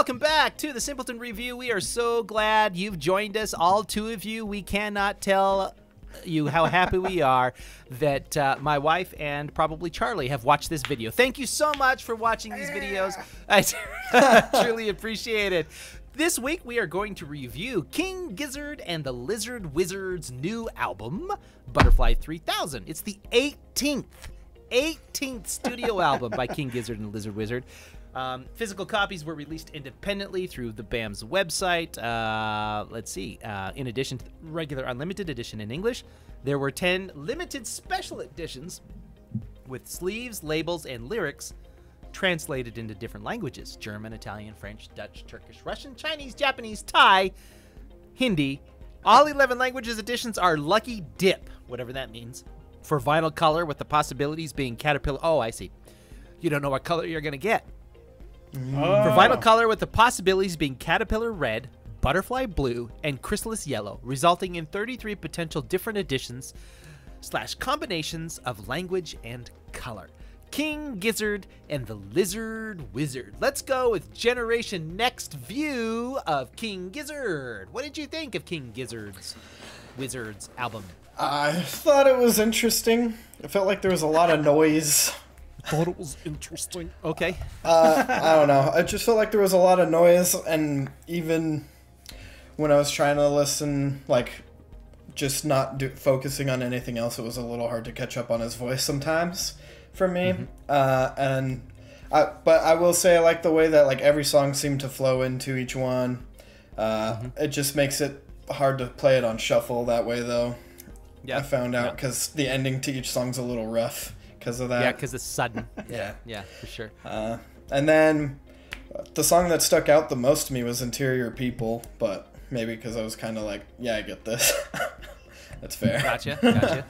welcome back to the Simpleton Review. We are so glad you've joined us, all two of you. We cannot tell you how happy we are that my wife and probably Charlie have watched this video. Thank you so much for watching these videos. I truly appreciate it. This week we are going to review King Gizzard and the Lizard Wizard's new album, Butterfly 3000. It's the 18th studio album by King Gizzard and the Lizard Wizard. Physical copies were released independently through the BAM's website. Let's see. In addition to the regular unlimited edition in English, there were 10 limited special editions with sleeves, labels, and lyrics translated into different languages: German, Italian, French, Dutch, Turkish, Russian, Chinese, Japanese, Thai, Hindi. All 11 languages editions are lucky dip, whatever that means, for vinyl color, with the possibilities being caterpillar. Oh, I see. You don't know what color you're going to get. For vinyl color, with the possibilities being caterpillar red, butterfly blue, and chrysalis yellow, resulting in 33 potential different editions / combinations of language and color. King Gizzard and the Lizard Wizard. Let's go with Generation Next view of King Gizzard. What did you think of King Gizzard's Wizard's album? I thought it was interesting. It felt like there was a lot of noise. Thought it was interesting. Okay. I don't know. I just felt like there was a lot of noise, and even when I was trying to listen, like, just not focusing on anything else, it was a little hard to catch up on his voice sometimes for me. But I will say I like the way that like every song seemed to flow into each one. It just makes it hard to play it on shuffle that way, though. Yeah, I found out because the ending to each song's a little rough because of that. Yeah, because it's sudden. Yeah, for sure. And then the song that stuck out the most to me was Interior People, but maybe because I was kind of like, yeah, I get this. That's fair. Gotcha.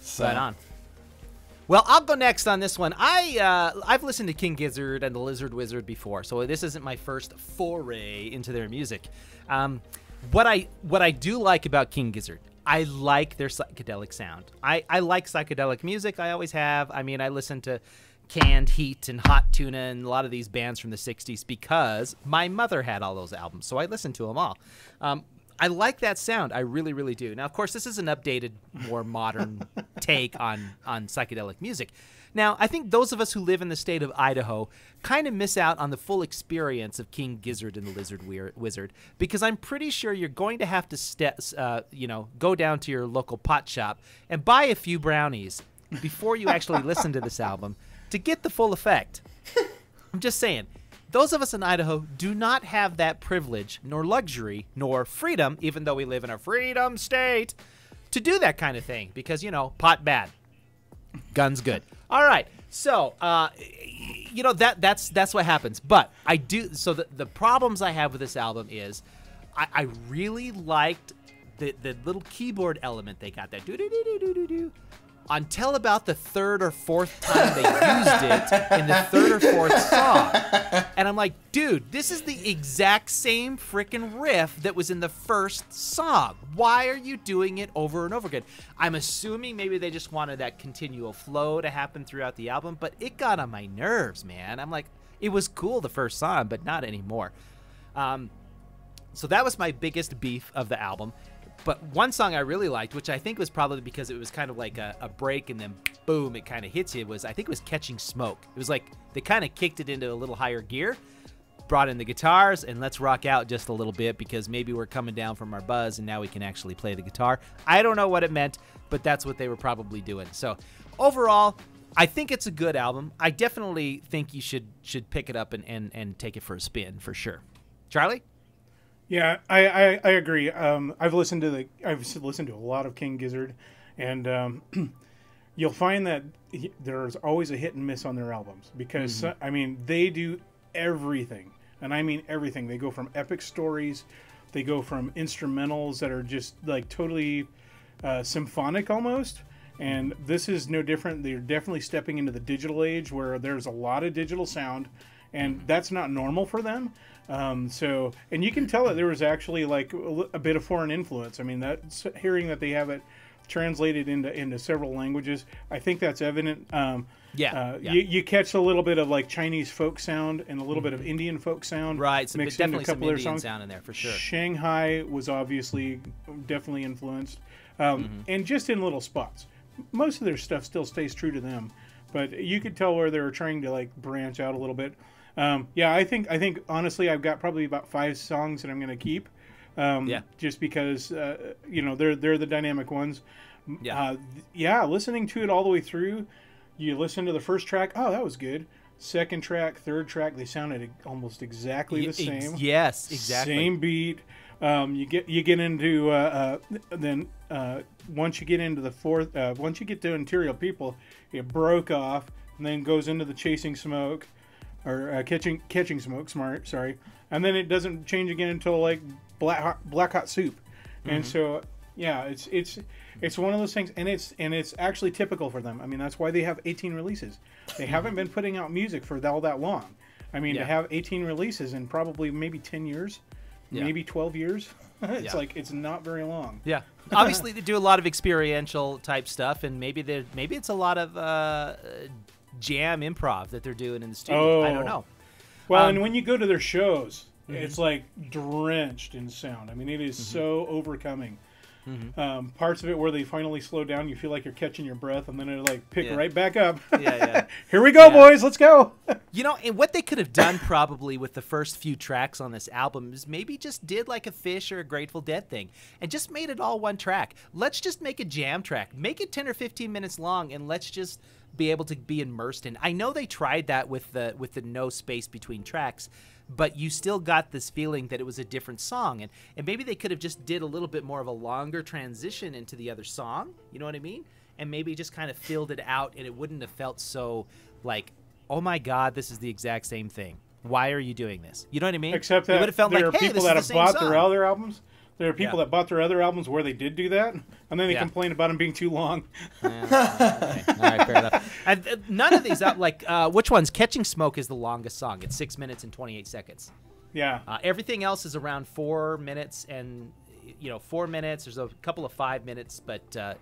So. Right on. Well, I'll go next on this one. I've listened to King Gizzard and the Lizard Wizard before, so this isn't my first foray into their music. What I do like about King Gizzard, I like their psychedelic sound. I like psychedelic music. I always have. I mean, I listen to Canned Heat and Hot Tuna and a lot of these bands from the 60s because my mother had all those albums, so I listened to them all. I like that sound. I really, really do. Now, of course, this is an updated, more modern take on psychedelic music. Now, I think those of us who live in the state of Idaho kind of miss out on the full experience of King Gizzard and the Lizard Wizard, because I'm pretty sure you're going to have to go down to your local pot shop and buy a few brownies before you actually listen to this album to get the full effect. I'm just saying. Those of us in Idaho do not have that privilege, nor luxury, nor freedom, even though we live in a freedom state, to do that kind of thing because, pot bad, guns good. All right, so, that's what happens. But I do, so the problems I have with this album is I really liked the little keyboard element they got, that do-do-do-do-do-do-do, until about the third or fourth time they used it in the third or fourth song. And I'm like, dude, this is the exact same freaking riff that was in the first song. Why are you doing it over and over again? I'm assuming maybe they just wanted that continual flow to happen throughout the album, but it got on my nerves, man. I'm like, it was cool the first song, but not anymore. So that was my biggest beef of the album. But one song I really liked, which I think was probably because it was kind of like a break and then boom, it kind of hits you, I think it was Catching Smoke. It was like they kind of kicked it into a little higher gear, brought in the guitars, and let's rock out just a little bit because maybe we're coming down from our buzz and now we can actually play the guitar. I don't know what it meant, but that's what they were probably doing. So overall, I think it's a good album. I definitely think you should pick it up and take it for a spin for sure. Charlie? Yeah, I agree. I've listened to a lot of King Gizzard, and you'll find that there's always a hit and miss on their albums because I mean they do everything, and I mean everything. They go from epic stories, they go from instrumentals that are just like totally symphonic almost, and this is no different. They're definitely stepping into the digital age where there's a lot of digital sound, and that's not normal for them. And you can tell that there was actually like a bit of foreign influence. I mean, that's hearing that they have it translated into several languages. I think that's evident. Yeah. You catch a little bit of like Chinese folk sound and a little bit of Indian folk sound. Right. So mixed definitely into a couple some of Indian songs. sound in there for sure. Shanghai was obviously definitely influenced, and just in little spots. Most of their stuff still stays true to them, but you could tell where they were trying to like branch out a little bit. I think honestly, I've got probably about 5 songs that I'm going to keep. Just because they're the dynamic ones. Listening to it all the way through, you listen to the first track, oh, that was good. Second track, third track, they sounded almost exactly the same. Yes, exactly. Same beat. You get into then once you get into the fourth, once you get to Imperial People, it broke off and then goes into the Chasing Smoke or catching smoke. Sorry, and then it doesn't change again until like Black Hot Soup, and so it's one of those things, and it's actually typical for them. I mean, that's why they have 18 releases. They haven't been putting out music for all that long. I mean, to have 18 releases in probably maybe 10 years, maybe 12 years, it's like it's not very long. Yeah, obviously they do a lot of experiential type stuff, and maybe it's a lot of jam improv that they're doing in the studio. I don't know. Well, and when you go to their shows, it's like drenched in sound. I mean, it is so overcoming. Parts of it where they finally slow down, you feel like you're catching your breath, and then it like pick right back up. Here we go, boys, let's go. And what they could have done probably with the first few tracks on this album is maybe just did like a Fish or a Grateful Dead thing and just made it all one track. Let's just make a jam track, make it 10 or 15 minutes long, and let's just be able to be immersed in. I know they tried that with the no space between tracks, but you still got this feeling that it was a different song, and maybe they could have just did a little bit more of a longer transition into the other song, you know what I mean? And maybe just kind of filled it out, and it wouldn't have felt so like, oh my God, this is the exact same thing. Why are you doing this? You know what I mean? Except that it would have felt there like, are hey, people this that is the have same bought song. their other albums. There are people that bought their other albums where they did do that, and then they complain about them being too long. Okay. All right, fair enough. And none of these, which one's Catching Smoke is the longest song. It's 6 minutes and 28 seconds. Yeah. Everything else is around 4 minutes, and 4 minutes. There's a couple of 5 minutes, but they're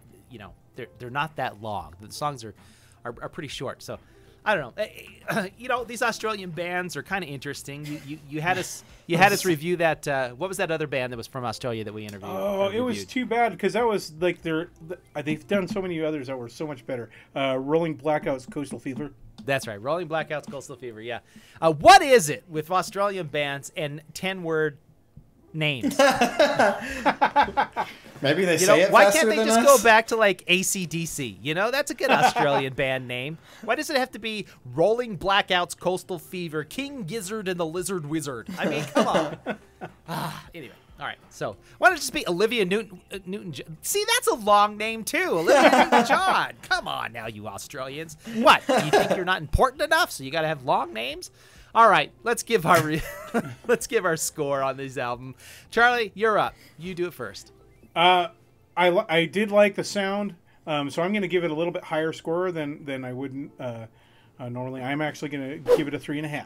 not that long. The songs are pretty short. So I don't know. These Australian bands are kind of interesting. You had us review that. What was that other band that was from Australia that we interviewed? Oh, it was too bad because that was like they've done so many others that were so much better. Rolling Blackouts, Coastal Fever. That's right. Rolling Blackouts, Coastal Fever. Yeah. What is it with Australian bands and 10-word names? Maybe they say it why faster can't they than just us? go back to like AC/DC? That's a good Australian band name. Why does it have to be Rolling Blackouts, Coastal Fever, King Gizzard, and the Lizard Wizard? I mean, come on. Anyway, all right. So why don't it just be Olivia Newton? See, that's a long name too. Olivia Newton-John. Come on now, you Australians. What? You think you're not important enough, so you got to have long names? All right, let's give our score on this album. Charlie, you're up. You do it first. I did like the sound, so I'm going to give it a little bit higher score than I wouldn't normally. I'm actually going to give it a 3.5.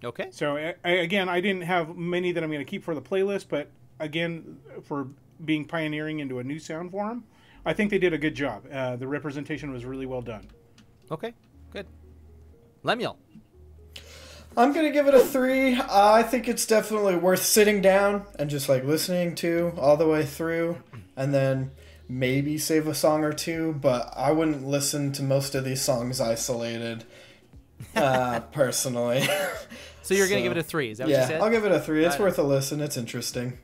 Okay. So I didn't have many that I'm going to keep for the playlist, but again, for being pioneering into a new sound form, I think they did a good job. The representation was really well done. Okay, good. Lemuel. I'm going to give it a 3. I think it's definitely worth sitting down and just like listening to all the way through, and then maybe save a song or two, but I wouldn't listen to most of these songs isolated personally. So you're going to give it a 3, is that what you said? Yeah, I'll give it a 3. It's worth a listen. It's interesting.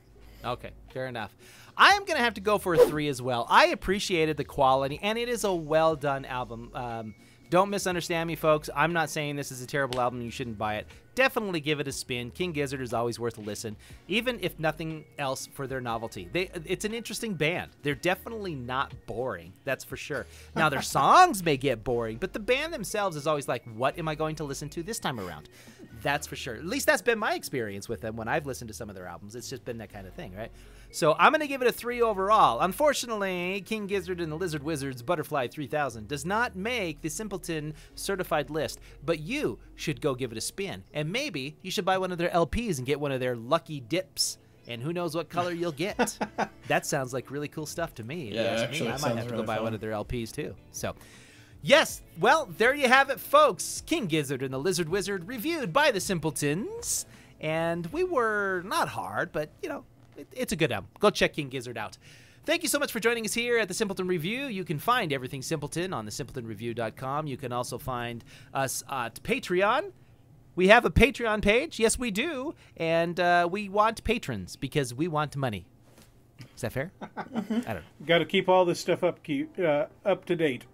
Okay, fair enough. I am going to have to go for a 3 as well. I appreciated the quality, and it is a well-done album. Don't misunderstand me, folks. I'm not saying this is a terrible album and you shouldn't buy it. Definitely give it a spin. King Gizzard is always worth a listen, even if nothing else for their novelty. It's an interesting band. They're definitely not boring, that's for sure. Now, their songs may get boring, but the band themselves is always like, what am I going to listen to this time around? That's for sure. At least that's been my experience with them when I've listened to some of their albums. It's just been that kind of thing, right? So I'm going to give it a 3 overall. Unfortunately, King Gizzard and the Lizard Wizard's Butterfly 3000 does not make the Simpleton certified list, but you should go give it a spin. And maybe you should buy one of their LPs and get one of their lucky dips and who knows what color you'll get. That sounds like really cool stuff to me. Yeah, actually, I it might sounds have to go really buy fun. one of their LPs too. So, yes, well, there you have it, folks. King Gizzard and the Lizard Wizard, reviewed by the Simpletons. And we were not hard, but, you know, it's a good album. Go check King Gizzard out. Thank you so much for joining us here at the Simpleton Review. You can find everything Simpleton on the simpletonreview.com. You can also find us at Patreon. We have a Patreon page. Yes, we do. And we want patrons because we want money. Is that fair? I don't know. Got to keep all this stuff up to date.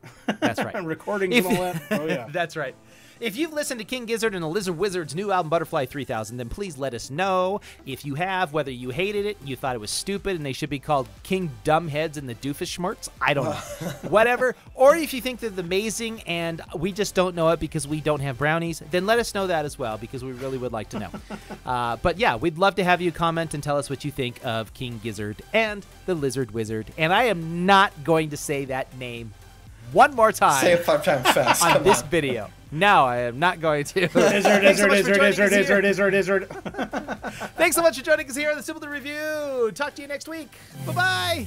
That's right. Recordings and all that. Oh, yeah. That's right. If you've listened to King Gizzard and the Lizard Wizard's new album, Butterfly 3000, then please let us know. If you have, whether you hated it, you thought it was stupid, and they should be called King Dumbheads and the Doofus Schmurts, I don't know. Whatever. Or if you think they're amazing and we just don't know it because we don't have brownies, then let us know that as well, because we really would like to know. But yeah, we'd love to have you comment and tell us what you think of King Gizzard and the Lizard Wizard. And I am not going to say that name one more time. Say it 5 times fast. On Come this on. video. No, I am not going to. Izzard. Thanks so much for joining us here on the Simpleton Review. Talk to you next week. Bye-bye.